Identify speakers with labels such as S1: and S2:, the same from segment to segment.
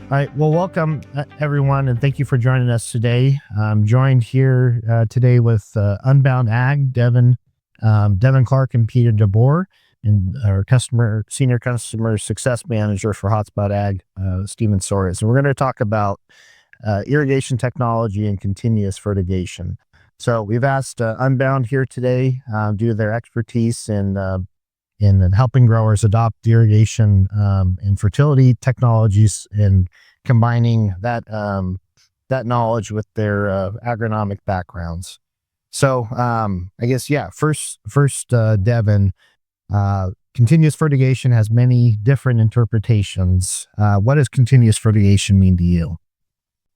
S1: All right. Well, welcome everyone, and thank you for joining us today. I'm joined here today with Unbound Ag, Devin Clark, and Peter DeBoer, and our senior customer success manager for HotSpot Ag, Steven Soares. And we're going to talk about irrigation technology and continuous fertigation. So we've asked Unbound here today due to their expertise in helping growers adopt irrigation and fertility technologies and combining that knowledge with their agronomic backgrounds. So I guess, first, Devin, continuous fertigation has many different interpretations. What does continuous fertigation mean to you?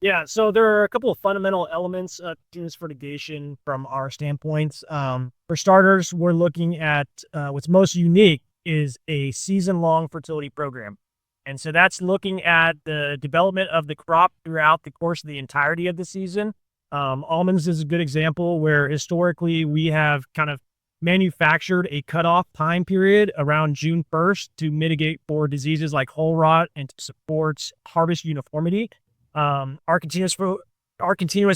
S2: Yeah, so there are a couple of fundamental elements of continuous fertigation from our standpoints. For starters, we're looking at what's most unique is a season-long fertility program. And so that's looking at the development of the crop throughout the course of the entirety of the season. Almonds is a good example where historically we have kind of manufactured a cutoff time period around June 1st to mitigate for diseases like whole rot and to support harvest uniformity. Our continuous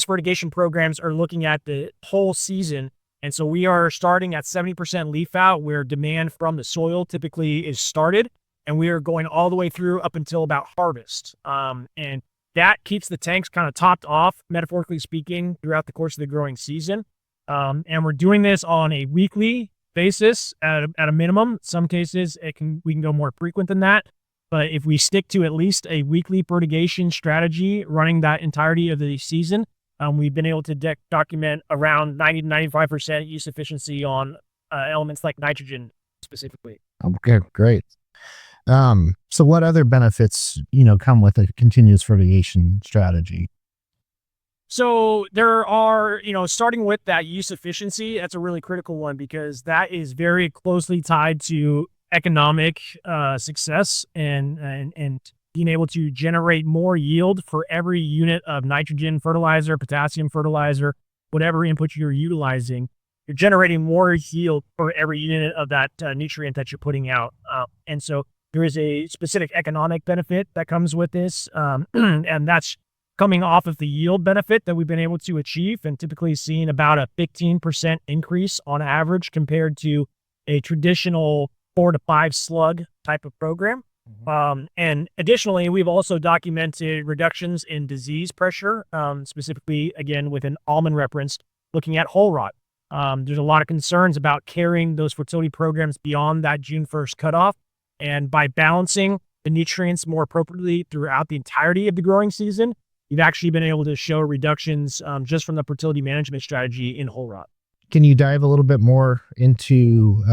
S2: fertigation programs are looking at the whole season. And so we are starting at 70% leaf out where demand from the soil typically is started. And we are going all the way through up until about harvest. And that keeps the tanks kind of topped off, metaphorically speaking, throughout the course of the growing season. And we're doing this on a weekly basis at a minimum. Some cases we can go more frequent than that. But if we stick to at least a weekly fertigation strategy running that entirety of the season, we've been able to document around 90 to 95% use efficiency on elements like nitrogen specifically.
S1: Okay, great. So what other benefits, come with a continuous fertigation strategy?
S2: So there are, starting with that use efficiency, that's a really critical one because that is very closely tied to economic success and being able to generate more yield for every unit of nitrogen fertilizer, potassium fertilizer, whatever input you're utilizing. You're generating more yield for every unit of that nutrient that you're putting out. And so there is a specific economic benefit that comes with this. And that's coming off of the yield benefit that we've been able to achieve and typically seeing about a 15% increase on average compared to a traditional 4 to 5 slug type of program. And additionally, we've also documented reductions in disease pressure, specifically, again, with an almond reference, looking at whole rot. There's a lot of concerns about carrying those fertility programs beyond that June 1st cutoff. And by balancing the nutrients more appropriately throughout the entirety of the growing season, you've actually been able to show reductions just from the fertility management strategy in whole rot.
S1: Can you dive a little bit more into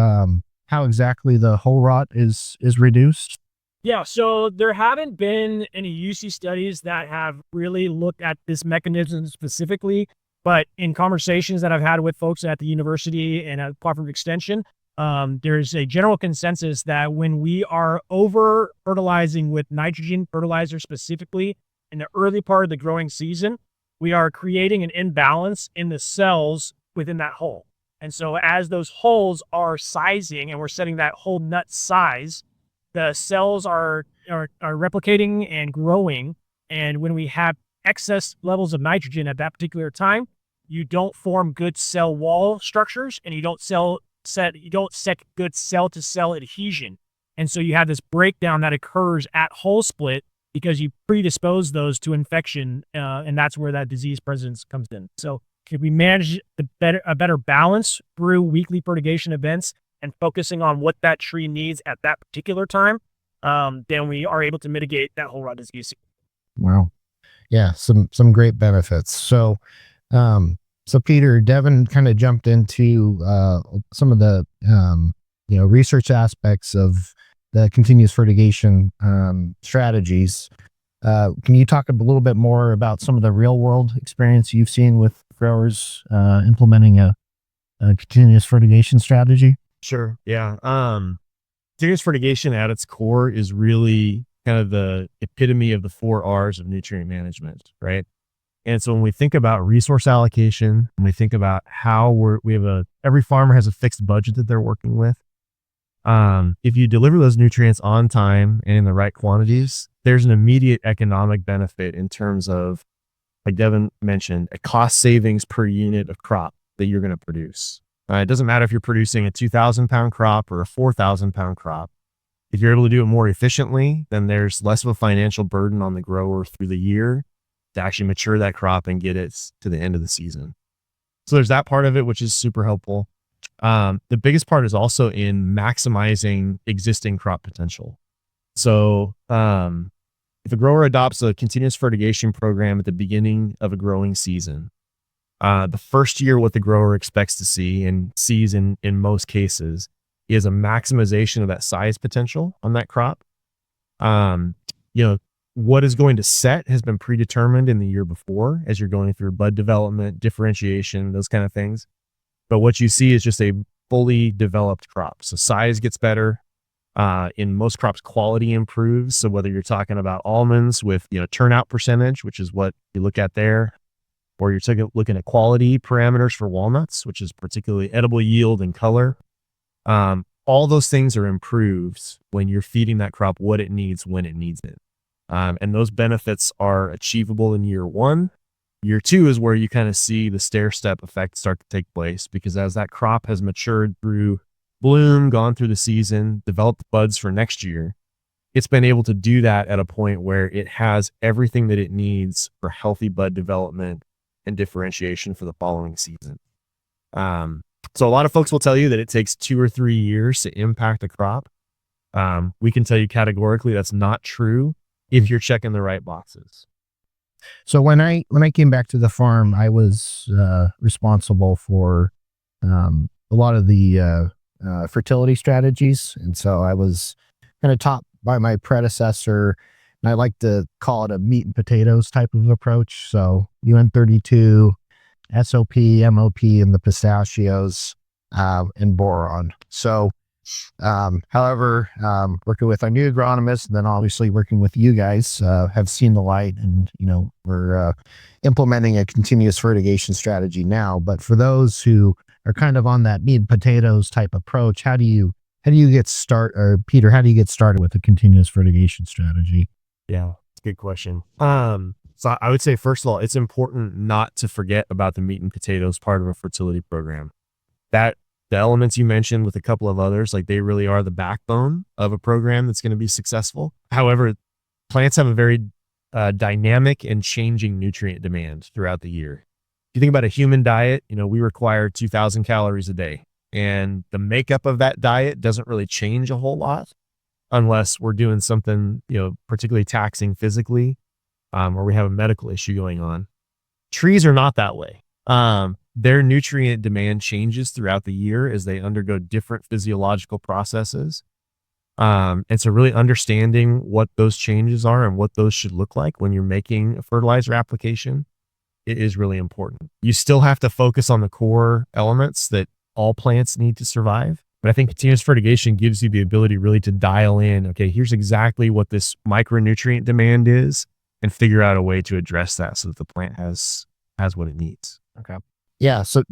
S1: how exactly the whole rot is reduced?
S2: Yeah, so there haven't been any UC studies that have really looked at this mechanism specifically, but in conversations that I've had with folks at the university and at Department of Extension, there's a general consensus that when we are over fertilizing with nitrogen fertilizer specifically in the early part of the growing season, we are creating an imbalance in the cells within that hull. And so as those hulls are sizing and we're setting that whole nut size, the cells are replicating and growing. And when we have excess levels of nitrogen at that particular time, you don't form good cell wall structures and you don't set good cell to cell adhesion. And so you have this breakdown that occurs at hull split because you predispose those to infection. And that's where that disease presence comes in. So if we manage a better balance through weekly fertigation events and focusing on what that tree needs at that particular time, then we are able to mitigate that whole rot disease.
S1: Wow. Yeah, some great benefits. So, Peter, Devin kind of jumped into some of the research aspects of the continuous fertigation strategies. Can you talk a little bit more about some of the real world experience you've seen with growers implementing a continuous fertigation strategy?
S3: Sure. Yeah. Continuous fertigation at its core is really kind of the epitome of the 4 R's of nutrient management, right? And so when we think about resource allocation, when we think about how every farmer has a fixed budget that they're working with, If you deliver those nutrients on time and in the right quantities, there's an immediate economic benefit in terms of, like Devin mentioned, a cost savings per unit of crop that you're going to produce. It doesn't matter if you're producing a 2,000 pound crop or a 4,000 pound crop. If you're able to do it more efficiently, then there's less of a financial burden on the grower through the year to actually mature that crop and get it to the end of the season. So there's that part of it, which is super helpful. The biggest part is also in maximizing existing crop potential. So if a grower adopts a continuous fertigation program at the beginning of a growing season, the first year what the grower expects to see and sees in most cases is a maximization of that size potential on that crop. What is going to set has been predetermined in the year before as you're going through bud development, differentiation, those kind of things. But what you see is just a fully developed crop. So size gets better. In most crops, quality improves. So whether you're talking about almonds with, turnout percentage, which is what you look at there, or you're looking at quality parameters for walnuts, which is particularly edible yield and color. All those things are improved when you're feeding that crop what it needs when it needs it. And those benefits are achievable in year one. Year two is where you kind of see the stair-step effect start to take place, because as that crop has matured through bloom, gone through the season, developed buds for next year, it's been able to do that at a point where it has everything that it needs for healthy bud development and differentiation for the following season. So a lot of folks will tell you that it takes 2 or 3 years to impact a crop. We can tell you categorically that's not true if you're checking the right boxes.
S1: So when I came back to the farm, I was responsible for a lot of the fertility strategies, and so I was kind of taught by my predecessor, and I like to call it a meat and potatoes type of approach. So UN32, SOP, MOP, and the pistachios, and boron. So however, working with our new agronomists, and then obviously working with you guys, have seen the light, and we're implementing a continuous fertigation strategy now. But for those who are kind of on that meat and potatoes type approach, how do you get started, or Peter, how do you get started with a continuous fertigation strategy?
S3: Yeah, good question. So I would say, first of all, it's important not to forget about the meat and potatoes part of a fertility program. The elements you mentioned with a couple of others, like, they really are the backbone of a program that's going to be successful. However, plants have a very dynamic and changing nutrient demand throughout the year. If you think about a human diet, we require 2,000 calories a day, and the makeup of that diet doesn't really change a whole lot unless we're doing something, particularly taxing physically, or we have a medical issue going on. Trees are not that way. Their nutrient demand changes throughout the year as they undergo different physiological processes. And so really understanding what those changes are and what those should look like when you're making a fertilizer application, it is really important. You still have to focus on the core elements that all plants need to survive. But I think continuous fertigation gives you the ability really to dial in, okay, here's exactly what this micronutrient demand is, and figure out a way to address that so that the plant has what it needs.
S1: Okay. Yeah. So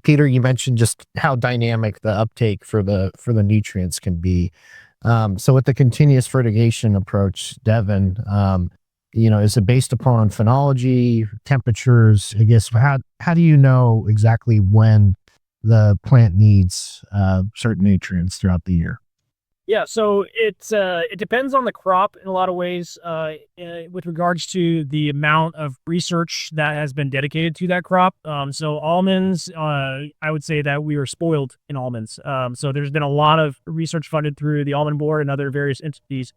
S1: Peter, you mentioned just how dynamic the uptake for the nutrients can be. So with the continuous fertigation approach, Devin, is it based upon phenology, temperatures? I guess, how do you know exactly when the plant needs certain nutrients throughout the year?
S2: Yeah, so it depends on the crop in a lot of ways, with regards to the amount of research that has been dedicated to that crop. So almonds, I would say that we were spoiled in almonds. So there's been a lot of research funded through the Almond Board and other various entities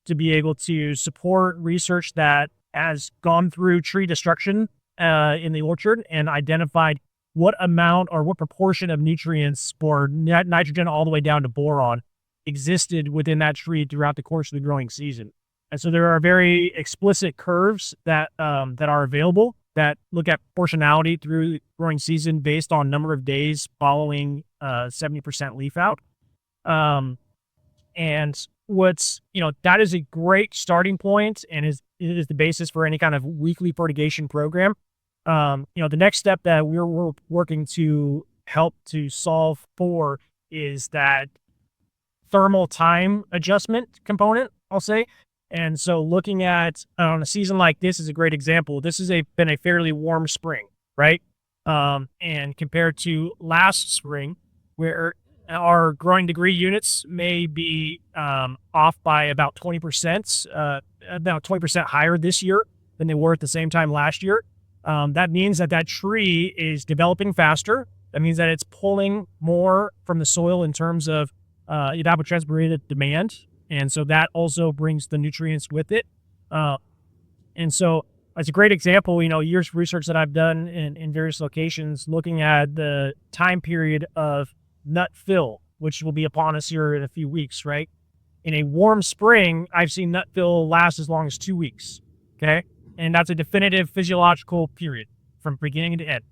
S2: to be able to support research that has gone through tree destruction in the orchard and identified what amount or what proportion of nutrients, for nitrogen all the way down to boron, existed within that tree throughout the course of the growing season. And so there are very explicit curves that are available that look at proportionality through the growing season based on number of days following 70% leaf out. And what's, that is a great starting point, and it is the basis for any kind of weekly fertigation program. The next step that we're working to help to solve for is that thermal time adjustment component, I'll say. And so looking at on a season like this is a great example. This has been a fairly warm spring, right? And compared to last spring, where our growing degree units may be off by about 20%, about 20% higher this year than they were at the same time last year. That means that tree is developing faster. That means that it's pulling more from the soil in terms of evapotranspiration demand. And so that also brings the nutrients with it. And so it's a great example, years of research that I've done in various locations looking at the time period of nut fill, which will be upon us here in a few weeks, right? In a warm spring, I've seen nut fill last as long as 2 weeks, okay? And that's a definitive physiological period from beginning to end.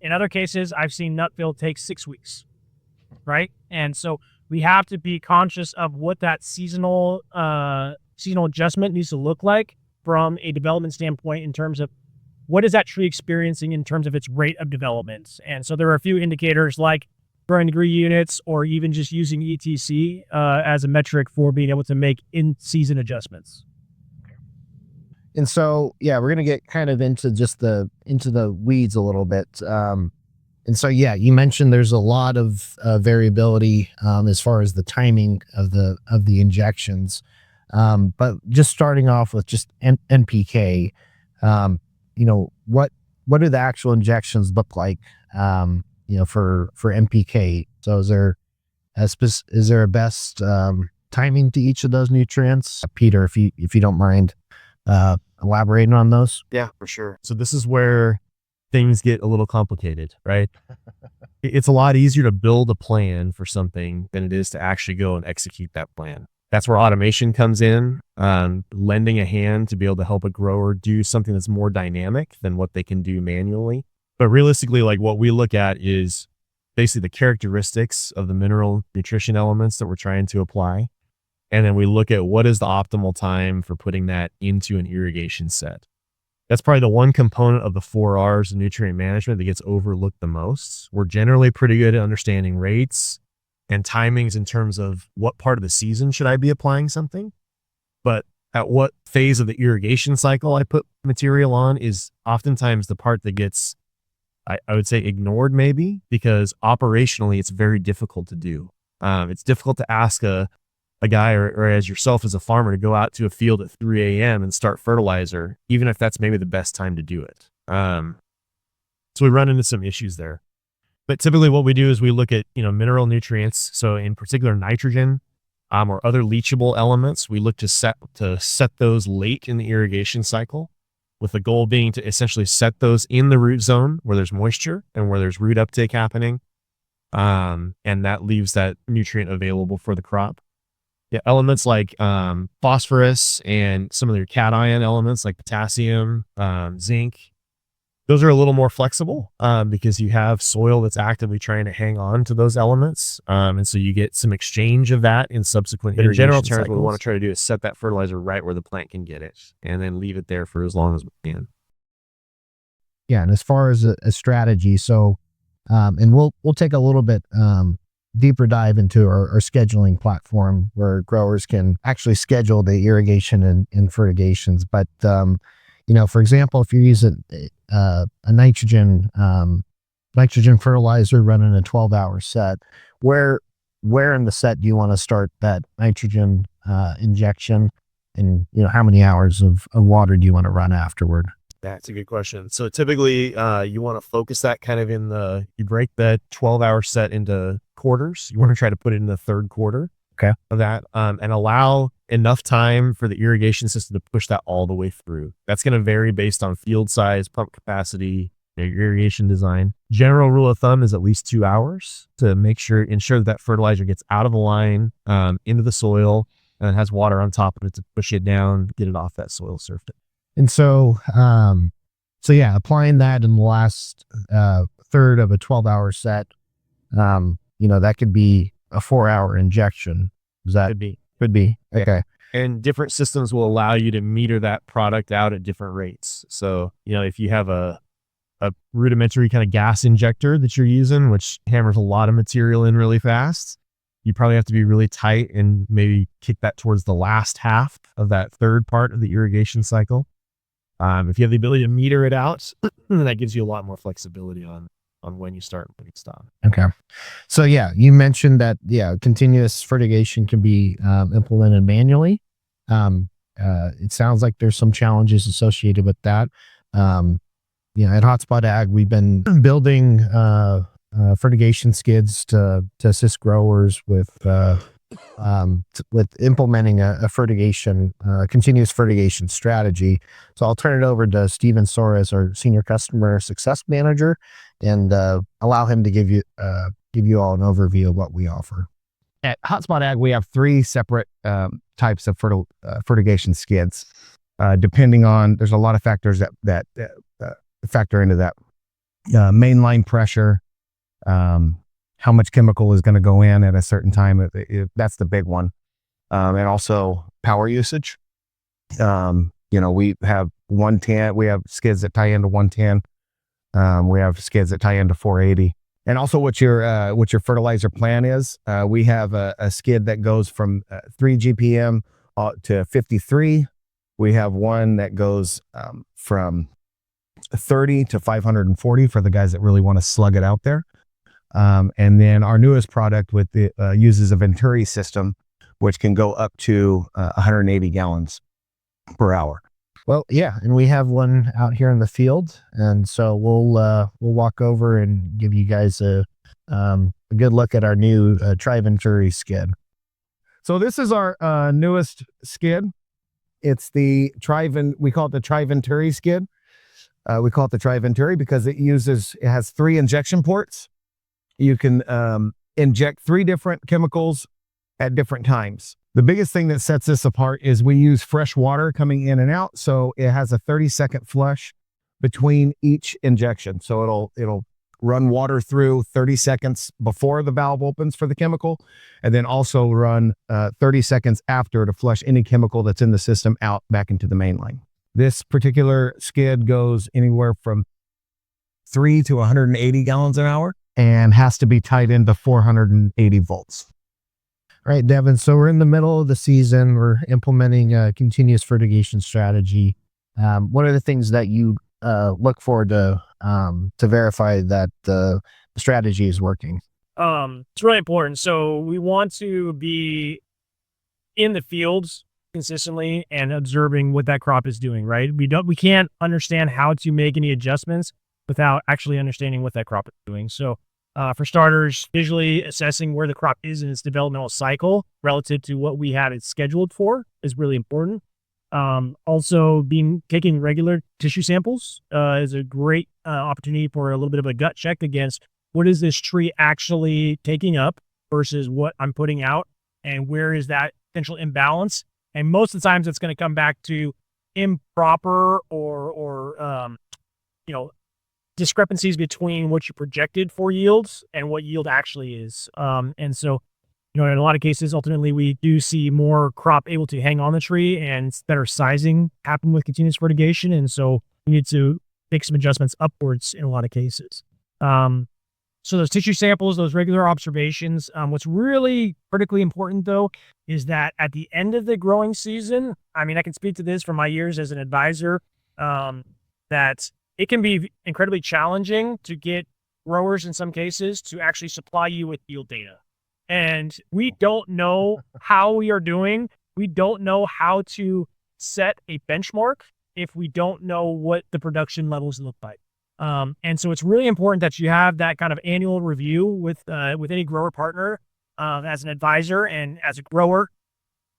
S2: In other cases, I've seen nut fill take 6 weeks, right? And so we have to be conscious of what that seasonal adjustment needs to look like from a development standpoint in terms of what is that tree experiencing in terms of its rate of development. And so there are a few indicators like growing degree units or even just using ETC as a metric for being able to make in-season adjustments.
S1: And so, yeah, we're going to get kind of into the weeds a little bit. And so, yeah, you mentioned there's a lot of variability as far as the timing of the injections. But just starting off with just NPK, what do the actual injections look like, for NPK? So is there a best timing to each of those nutrients? Peter, if you don't mind elaborating on those.
S3: Yeah, for sure. So this is where things get a little complicated, right? It's a lot easier to build a plan for something than it is to actually go and execute that plan. That's where automation comes in, lending a hand to be able to help a grower do something that's more dynamic than what they can do manually. But realistically, like what we look at is basically the characteristics of the mineral nutrition elements that we're trying to apply. And then we look at what is the optimal time for putting that into an irrigation set. That's probably the one component of the 4 R's of nutrient management that gets overlooked the most. We're generally pretty good at understanding rates and timings in terms of what part of the season should I be applying something. But at what phase of the irrigation cycle I put material on is oftentimes the part that gets, I would say, ignored maybe, because operationally it's very difficult to do. It's difficult to ask a guy or as yourself as a farmer to go out to a field at 3 a.m. and start fertilizer, even if that's maybe the best time to do it. So we run into some issues there. But typically what we do is we look at, mineral nutrients. So in particular nitrogen or other leachable elements, we look to set those late in the irrigation cycle, with the goal being to essentially set those in the root zone where there's moisture and where there's root uptake happening. And that leaves that nutrient available for the crop. Yeah, elements like phosphorus and some of your cation elements like potassium, zinc, those are a little more flexible because you have soil that's actively trying to hang on to those elements. And so you get some exchange of that in subsequent irrigation. In general terms, what we want to try to do is set that fertilizer right where the plant can get it and then leave it there for as long as we can.
S1: Yeah, and as far as a strategy, so and we'll take a little bit deeper dive into our scheduling platform where growers can actually schedule the irrigation and fertigations. But, for example, if you're using a nitrogen fertilizer running a 12-hour set, where in the set do you want to start that nitrogen injection? And, how many hours of water do you want to run afterward?
S3: That's a good question. So typically you want to focus that kind of you break that 12-hour set into quarters. You want to try to put it in the third quarter of that and allow enough time for the irrigation system to push that all the way through. That's going to vary based on field size, pump capacity, your irrigation design. General rule of thumb is at least 2 hours to ensure that fertilizer gets out of the line into the soil and has water on top of it to push it down, get it off that soil surface.
S1: And so, yeah, applying that in the last third of a 12-hour set, that could be a 4-hour injection. Could be. Okay.
S3: Yeah. And different systems will allow you to meter that product out at different rates. So, if you have a rudimentary kind of gas injector that you're using, which hammers a lot of material in really fast, You probably have to be really tight and maybe kick that towards the last half of that third part of the irrigation cycle. If you have the ability to meter it out, then that gives you a lot more flexibility on when you start and when you stop.
S1: Okay. So yeah, you mentioned that, continuous fertigation can be implemented manually. It sounds like there's some challenges associated with that. At HotSpot Ag, we've been building fertigation skids to assist growers with implementing a fertigation, continuous fertigation strategy. So I'll turn it over to Steven Soares, our senior customer success manager, and allow him to give you all an overview of what we offer.
S4: At HotSpot Ag, we have 3 separate types of fertigation skids. Depending on, there's a lot of factors that factor into that. Mainline pressure, how much chemical is going to go in at a certain time. That's the big one. And also power usage. We have 110, we have skids that tie into 110. We have skids that tie into 480. And also what your fertilizer plan is. We have a skid that goes from 3 GPM to 53. We have one that goes from 30 to 540 for the guys that really want to slug it out there. And then our newest product uses a Venturi system, which can go up to 180 gallons per hour.
S1: Well, yeah, and we have one out here in the field, and so we'll walk over and give you guys a good look at our new Tri-Venturi skid.
S4: So this is our newest skid. It's the we call it the Tri-Venturi skid. We call it the Tri-Venturi because it has 3 injection ports. You can inject 3 different chemicals at different times. The biggest thing that sets this apart is we use fresh water coming in and out. So it has a 30-second flush between each injection. So it'll run water through 30 seconds before the valve opens for the chemical, and then also run 30 seconds after to flush any chemical that's in the system out back into the main line. This particular skid goes anywhere from 3 to 180 gallons an hour and has to be tied into 480 volts.
S1: All right, Devin. So we're in the middle of the season. We're implementing a continuous fertigation strategy. What are the things that you look for to verify that the strategy is working?
S2: It's really important. So we want to be in the fields consistently and observing what that crop is doing, right? We can't understand how to make any adjustments without actually understanding what that crop is doing. So for starters, visually assessing where the crop is in its developmental cycle relative to what we had it scheduled for is really important. Also, taking regular tissue samples is a great opportunity for a little bit of a gut check against what is this tree actually taking up versus what I'm putting out, and where is that potential imbalance. And most of the times, it's going to come back to improper or discrepancies between what you projected for yields and what yield actually is. And so, in a lot of cases, ultimately, we do see more crop able to hang on the tree and better sizing happen with continuous fertigation. And so we need to make some adjustments upwards in a lot of cases. So those tissue samples, those regular observations, what's really critically important, though, is that at the end of the growing season, I can speak to this from my years as an advisor, that it can be incredibly challenging to get growers in some cases to actually supply you with yield data. And we don't know how we are doing. We don't know how to set a benchmark if we don't know what the production levels look like. And so it's really important that you have that kind of annual review with any grower partner as an advisor and as a grower,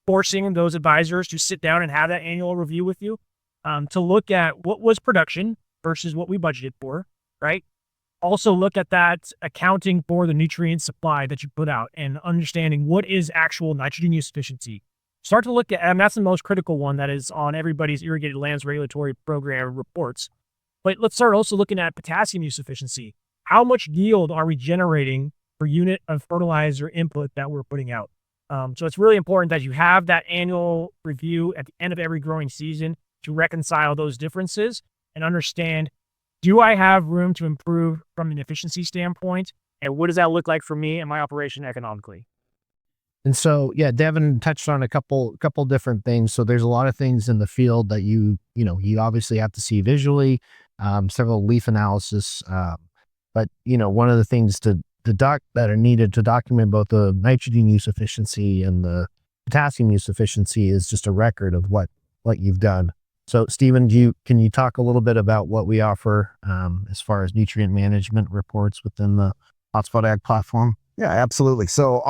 S2: forcing those advisors to sit down and have that annual review with you to look at what was production versus what we budgeted for, right? Also look at that accounting for the nutrient supply that you put out and understanding what is actual nitrogen use efficiency. Start to look at, and that's the most critical one that is on everybody's irrigated lands regulatory program reports. But let's start also looking at potassium use efficiency. How much yield are we generating per unit of fertilizer input that we're putting out? So it's really important that you have that annual review at the end of every growing season to reconcile those differences and understand, do I have room to improve from an efficiency standpoint? And what does that look like for me and my operation economically?
S1: And so, yeah, Devin touched on a couple different things. So there's a lot of things in the field that you obviously have to see visually, several leaf analysis. But one of the things that are needed to document both the nitrogen use efficiency and the potassium use efficiency is just a record of what you've done. So, Stephen, can you talk a little bit about what we offer as far as nutrient management reports within the HotSpot Ag platform?
S4: Yeah, absolutely. So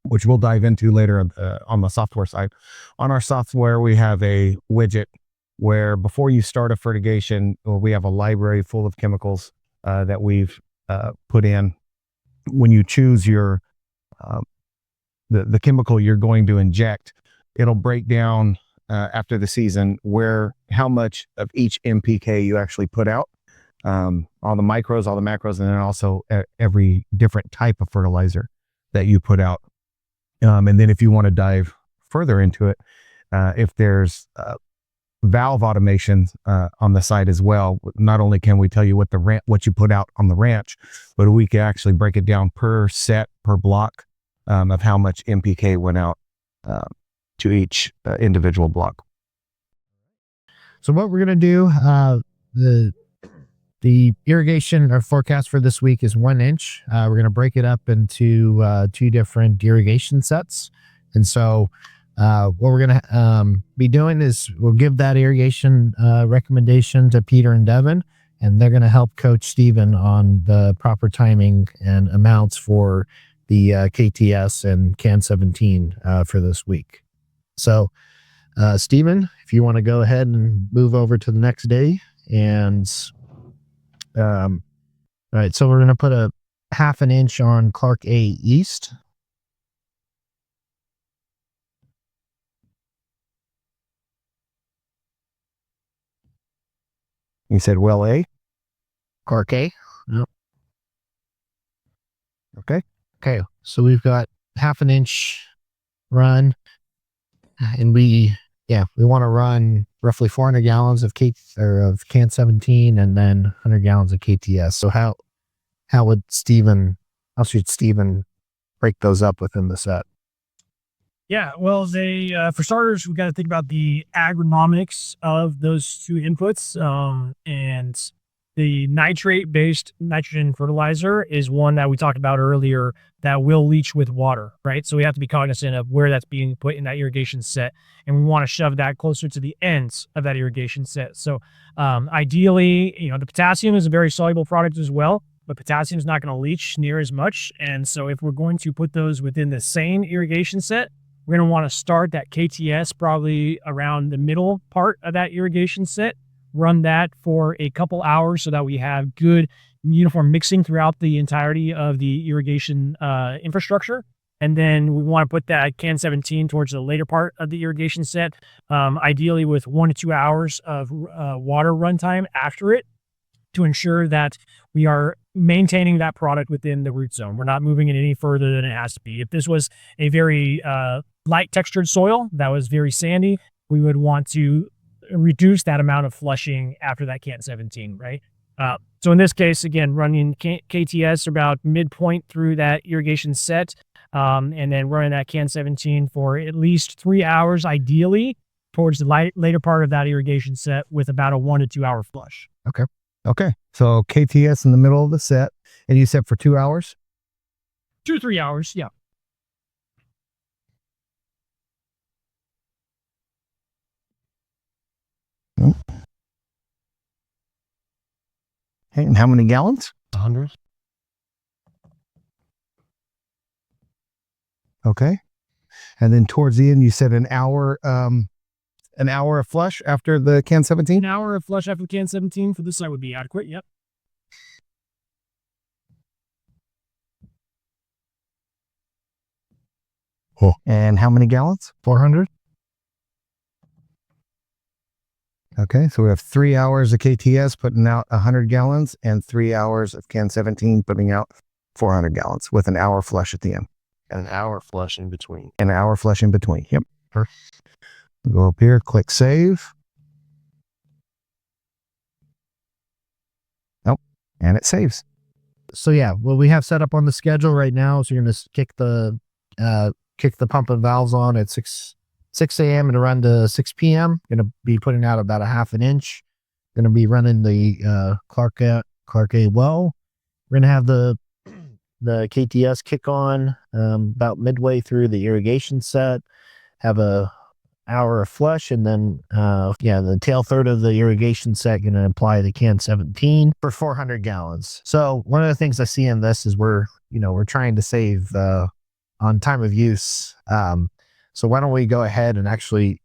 S4: which we'll dive into later on the software side. On our software, we have a widget where before you start a fertigation, we have a library full of chemicals that we've put in. When you choose your the chemical you're going to inject, it'll break down after the season how much of each NPK you actually put out, all the micros, all the macros, and then also every different type of fertilizer that you put out. And then if you want to dive further into it, if there's valve automations on the site as well, not only can we tell you what you put out on the ranch, but we can actually break it down per set, per block of how much NPK went out to each individual block.
S1: So what we're going to do, the irrigation or forecast for this week is 1 inch. We're going to break it up into 2 different irrigation sets. And so what we're going to be doing is we'll give that irrigation recommendation to Peter and Devin, and they're going to help coach Stephen on the proper timing and amounts for the KTS and CAN 17 for this week. So Stephen, if you want to go ahead and move over to the next day. And all right, so we're going to put a 1/2 inch on Clark A East.
S4: You said well A?
S1: Clark A. Yep.
S4: Okay.
S1: So we've got 1/2 inch run, and we want to run roughly 400 gallons of CAN 17 and then 100 gallons of KTS. So how should Stephen break those up within the set?
S2: Yeah, well, for starters, we got to think about the agronomics of those 2 inputs. And the nitrate-based nitrogen fertilizer is one that we talked about earlier that will leach with water, right? So we have to be cognizant of where that's being put in that irrigation set, and we want to shove that closer to the ends of that irrigation set. So ideally, the potassium is a very soluble product as well, but potassium is not going to leach near as much. And so if we're going to put those within the same irrigation set, we're going to want to start that KTS probably around the middle part of that irrigation set, run that for a couple hours so that we have good uniform mixing throughout the entirety of the irrigation infrastructure. And then we want to put that CAN 17 towards the later part of the irrigation set, ideally with 1 to 2 hours of water runtime after it, to ensure that we are maintaining that product within the root zone. We're not moving it any further than it has to be. If this was a very light textured soil that was very sandy, we would want to reduce that amount of flushing after that CAN 17, right? So in this case, again, running KTS about midpoint through that irrigation set, and then running that CAN 17 for at least 3 hours, ideally towards the later part of that irrigation set with about a 1 to 2 hour flush.
S4: Okay. So KTS in the middle of the set, and you said for 2 hours?
S2: 2 to 3 hours, yeah.
S4: Okay, and how many gallons?
S3: 100.
S4: Okay. And then towards the end, you said an hour of flush after the CAN 17?
S2: An hour of flush after the CAN 17 for this site would be adequate. Yep.
S4: And how many gallons?
S1: 400.
S4: Okay, so we have 3 hours of KTS putting out 100 gallons and 3 hours of CAN 17 putting out 400 gallons with an hour flush at the end.
S3: And an hour flush in between.
S4: An hour flush in between. Yep. Go up here, click save. Nope. And it saves.
S1: So yeah, what we have set up on the schedule right now is you're going to kick the kick the pump and valves on at 6 a.m. and run to 6 p.m. Going to be putting out about a half an inch. Going to be running the Clark A well. We're going to have the KTS kick on about midway through the irrigation set. Have a hour of flush, and then the tail third of the irrigation set going to apply the can 17 for 400 gallons. So one of the things I see in this is we're trying to save on time of use. So why don't we go ahead and actually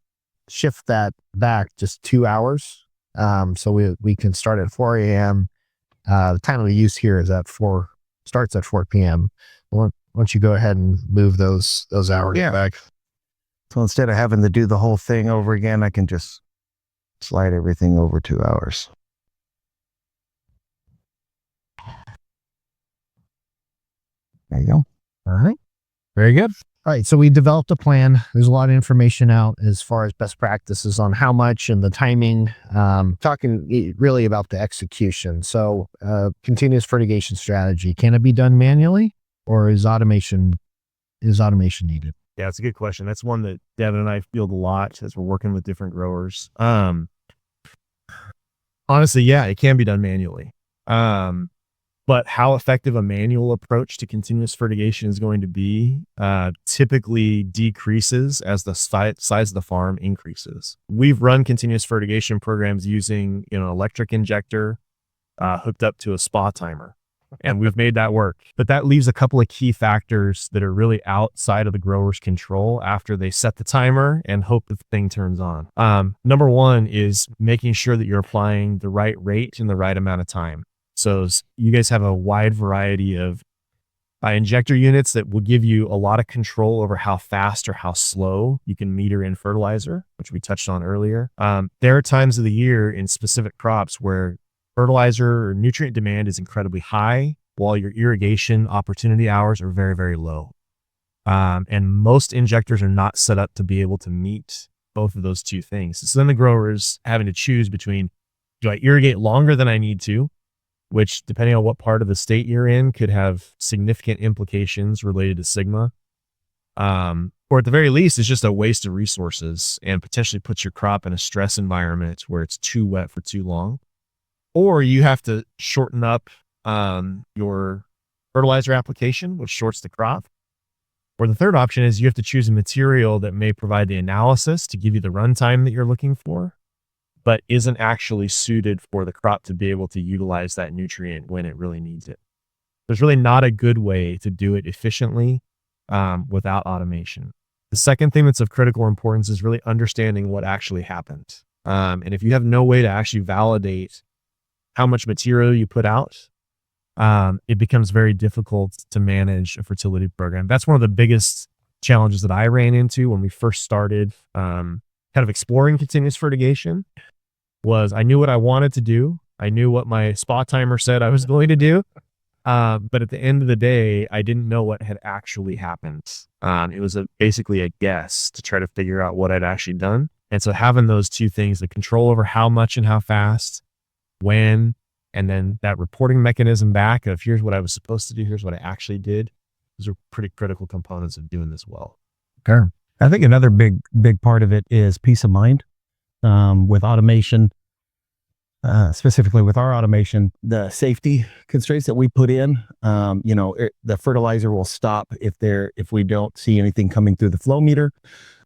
S1: shift that back just 2 hours, so we can start at 4 a.m. The time of use here is starts at 4 p.m. Why don't you go ahead and move those hours back?
S4: So instead of having to do the whole thing over again, I can just slide everything over 2 hours. There you go.
S1: All right.
S3: Very good.
S1: All right. So we developed a plan. There's a lot of information out as far as best practices on how much and the timing, talking really about the execution. So continuous fertigation strategy, can it be done manually, or is automation needed?
S3: Yeah, it's a good question. That's one that Devin and I field a lot as we're working with different growers. Honestly, yeah, it can be done manually. But how effective a manual approach to continuous fertigation is going to be typically decreases as the size of the farm increases. We've run continuous fertigation programs using an electric injector hooked up to a spa timer, and we've made that work. But that leaves a couple of key factors that are really outside of the grower's control after they set the timer and hope that the thing turns on. Number one is making sure that you're applying the right rate in the right amount of time. So you guys have a wide variety of injector units that will give you a lot of control over how fast or how slow you can meter in fertilizer, which we touched on earlier. There are times of the year in specific crops where fertilizer or nutrient demand is incredibly high, while your irrigation opportunity hours are very, very low. And most injectors are not set up to be able to meet both of those two things. So then the grower is having to choose between, do I irrigate longer than I need to, which depending on what part of the state you're in could have significant implications related to sigma. Or at the very least, it's just a waste of resources and potentially puts your crop in a stress environment where it's too wet for too long. Or you have to shorten up your fertilizer application, which shorts the crop. Or the third option is you have to choose a material that may provide the analysis to give you the runtime that you're looking for, but isn't actually suited for the crop to be able to utilize that nutrient when it really needs it. There's really not a good way to do it efficiently without automation. The second thing that's of critical importance is really understanding what actually happened. And if you have no way to actually validate how much material you put out, it becomes very difficult to manage a fertility program. That's one of the biggest challenges that I ran into when we first started kind of exploring continuous fertigation. Was I knew what I wanted to do. I knew what my spa timer said I was going to do. But at the end of the day, I didn't know what had actually happened. It was basically a guess to try to figure out what I'd actually done. And so having those two things, the control over how much and how fast, when, and then that reporting mechanism back of here's what I was supposed to do, here's what I actually did, those are pretty critical components of doing this well.
S4: Okay.
S5: I think another big part of it is peace of mind. With automation, specifically with our automation, the safety constraints that we put in, the fertilizer will stop if we don't see anything coming through the flow meter.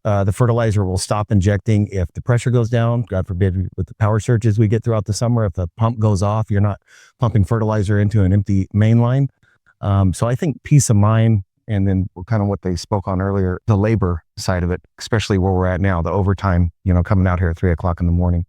S5: The fertilizer will stop injecting if the pressure goes down. God forbid, with the power surges we get throughout the summer, if the pump goes off, you're not pumping fertilizer into an empty main line. So I think peace of mind, and then kind of what they spoke on earlier, the labor side of it, especially where we're at now, the overtime, coming out here at 3 o'clock in the morning,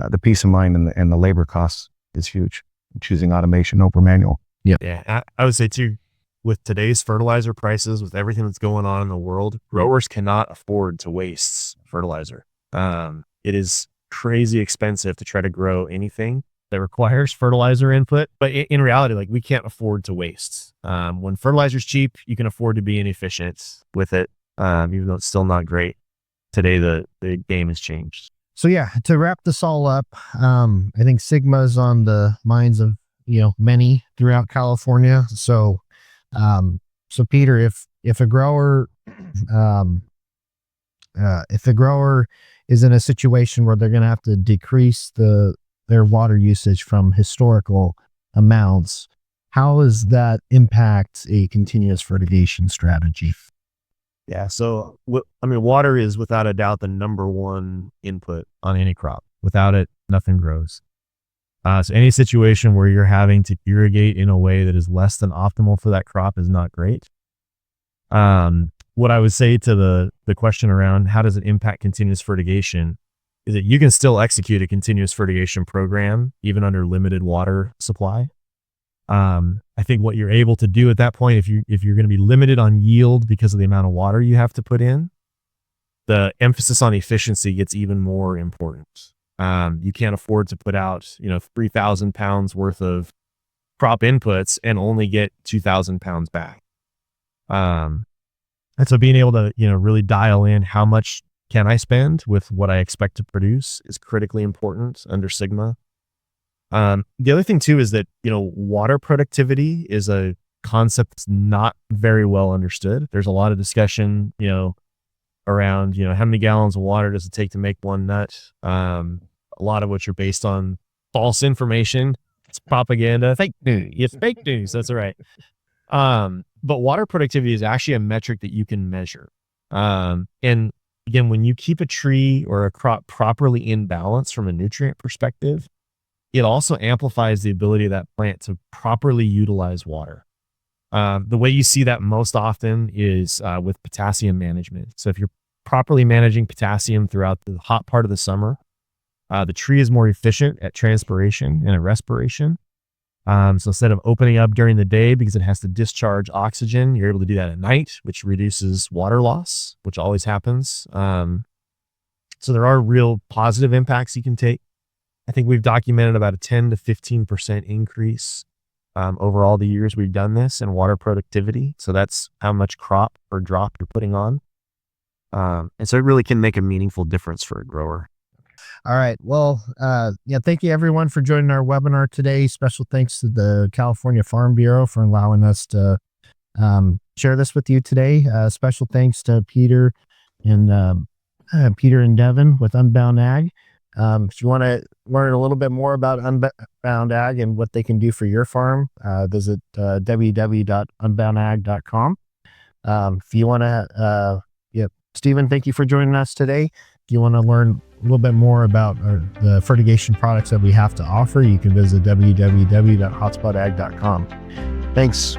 S5: the peace of mind and the labor costs is huge. Choosing automation over manual.
S3: Yeah. I would say too, with today's fertilizer prices, with everything that's going on in the world, growers cannot afford to waste fertilizer. It is crazy expensive to try to grow anything that requires fertilizer input. But in reality, we can't afford to waste. When fertilizer's cheap, you can afford to be inefficient with it, even though it's still not great. Today, the game has changed.
S1: So yeah, to wrap this all up, I think Sigma is on the minds of many throughout California. So Peter, if if a grower, is in a situation where they're going to have to decrease their water usage from historical amounts, how does that impact a continuous fertigation strategy?
S3: Yeah. So, water is without a doubt the number one input on any crop. Without it, nothing grows. So any situation where you're having to irrigate in a way that is less than optimal for that crop is not great. What I would say to the question around how does it impact continuous fertigation is that you can still execute a continuous fertigation program even under limited water supply. I think what you're able to do at that point, if you're going to be limited on yield because of the amount of water you have to put in, the emphasis on efficiency gets even more important. You can't afford to put out 3,000 pounds worth of crop inputs and only get 2,000 pounds back. And so being able to really dial in how much can I spend with what I expect to produce is critically important under Sigma. The other thing too is that, water productivity is a concept that's not very well understood. There's a lot of discussion, around, how many gallons of water does it take to make one nut? A lot of which are based on false information. It's propaganda, fake news. It's fake news. That's right. But water productivity is actually a metric that you can measure. And again, when you keep a tree or a crop properly in balance from a nutrient perspective, it also amplifies the ability of that plant to properly utilize water. The way you see that most often is with potassium management. So if you're properly managing potassium throughout the hot part of the summer, the tree is more efficient at transpiration and at respiration. So instead of opening up during the day because it has to discharge oxygen, you're able to do that at night, which reduces water loss, which always happens. So there are real positive impacts you can take. I think we've documented about a 10 to 15% increase over all the years we've done this in water productivity. So that's how much crop or drop you're putting on. And so it really can make a meaningful difference for a grower.
S1: All right. Well, thank you everyone for joining our webinar today. Special thanks to the California Farm Bureau for allowing us to share this with you today. Special thanks to Peter and Devin with Unbound Ag. If you want to learn a little bit more about Unbound Ag and what they can do for your farm, visit www.unboundag.com. If you want to, Stephen, thank you for joining us today. If you want to learn a little bit more about the fertigation products that we have to offer, you can visit www.hotspotag.com. Thanks.